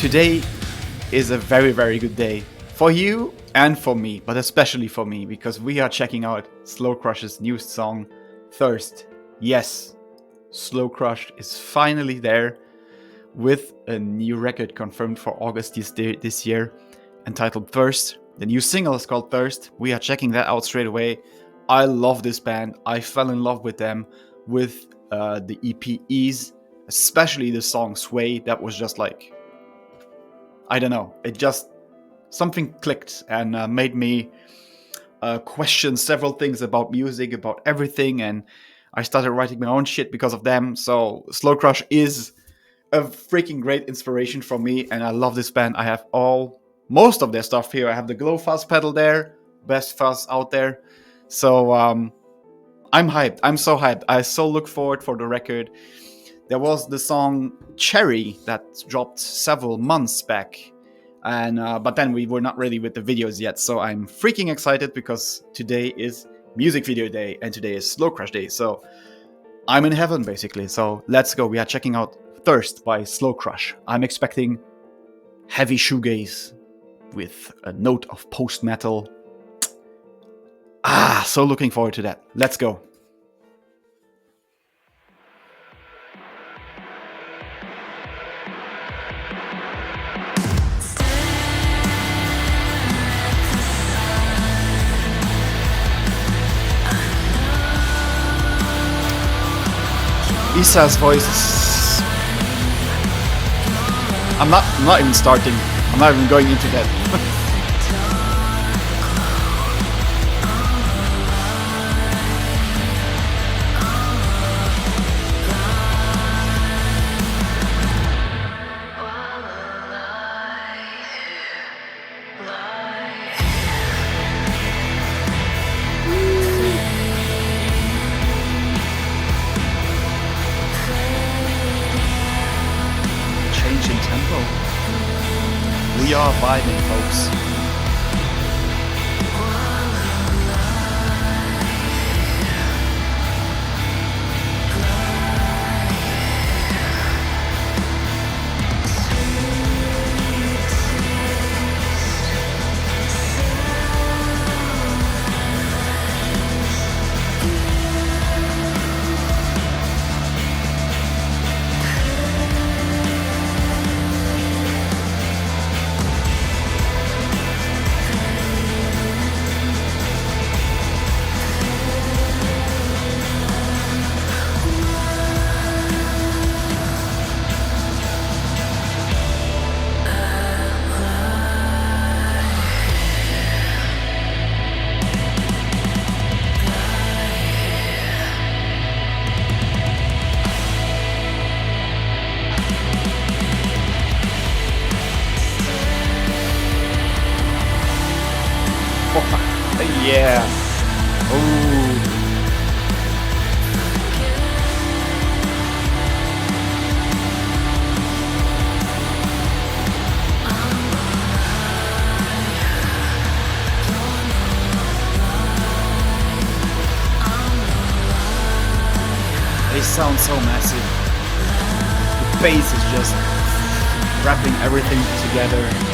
Today is a very, very good day for you and for me, but especially for me, because we are checking out Slow Crush's new song, Thirst. Yes, Slow Crush is finally there with a new record confirmed for August this year, entitled Thirst. The new single is called Thirst. We are checking that out straight away. I love this band. I fell in love with them with the EPEs, especially the song Sway. That was just like, I don't know, it just, something clicked and made me question several things about music, about everything, and I started writing my own shit because of them. So Slow Crush is a freaking great inspiration for me, and I love this band. I have most of their stuff here. I have the Glow Fuzz pedal there, best fuzz out there. So I'm hyped. I'm so hyped. I so look forward for the record. There was the song Cherry that dropped several months back, and but then we were not ready with the videos yet. So I'm freaking excited because today is music video day and today is Slow Crush day. So I'm in heaven basically. So let's go. We are checking out Thirst by Slow Crush. I'm expecting heavy shoegaze with a note of post-metal. So looking forward to that. Let's go. Isa's voice is... I'm not even starting. I'm not even going into that. We are vibing, folks. Yeah. Ooh. They sound so massive. The bass is just wrapping everything together.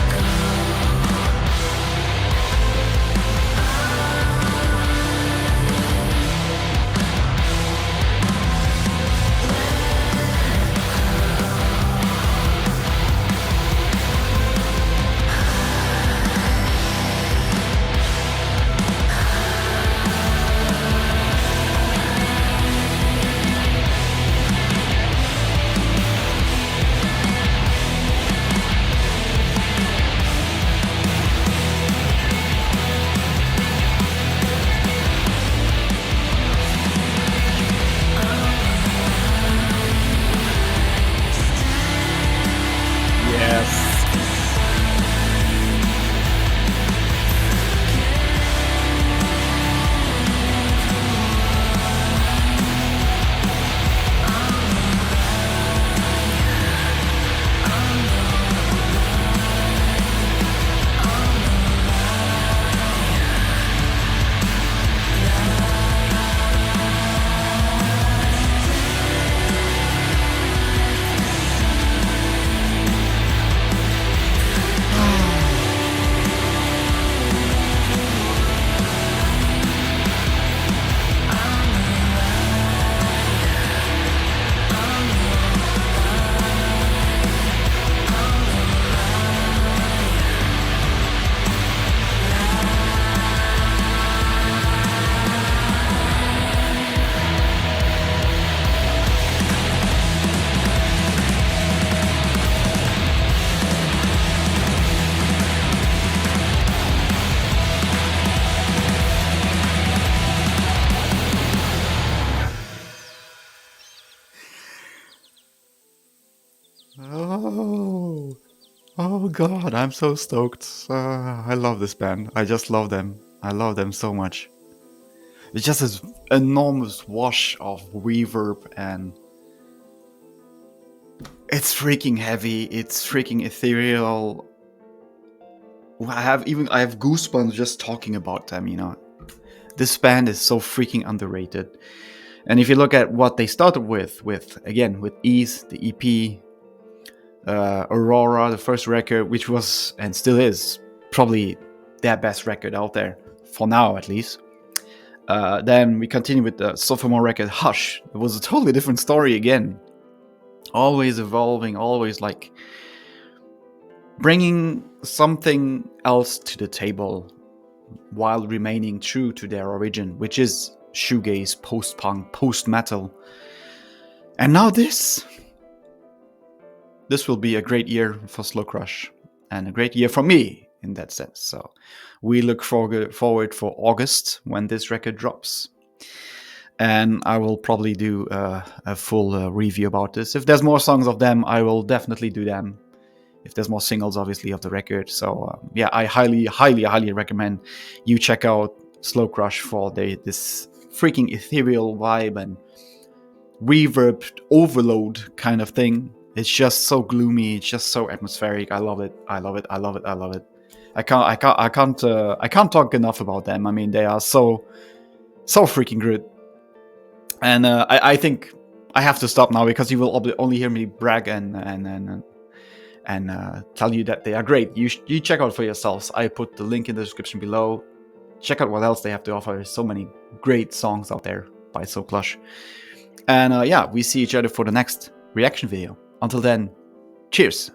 Oh, oh God, I'm so stoked. I love this band. I just love them. I love them so much. It's just this enormous wash of reverb, and it's freaking heavy. It's freaking ethereal. I have goosebumps just talking about them. You know, this band is so freaking underrated. And if you look at what they started with Ease, the EP, Aurora, the first record, which was and still is probably their best record out there for now, at least. Then we continue with the sophomore record, Hush. It was a totally different story again. Always evolving, always like bringing something else to the table while remaining true to their origin, which is shoegaze, post-punk, post-metal. And now this will be a great year for Slow Crush and a great year for me in that sense. So we look forward for August when this record drops. And I will probably do a full review about this. If there's more songs of them, I will definitely do them. If there's more singles, obviously, of the record. So yeah, I highly recommend you check out Slow Crush for this freaking ethereal vibe and reverb overload kind of thing. It's just so gloomy. It's just so atmospheric. I love it. I can't talk enough about them. I mean, they are so freaking good. And I think I have to stop now because you will only hear me brag and tell you that they are great. You check out for yourselves. I put the link in the description below. Check out what else they have to offer. There's so many great songs out there by So Plush. And yeah, we see each other for the next reaction video. Until then, cheers.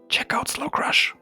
Check out Slow Crush.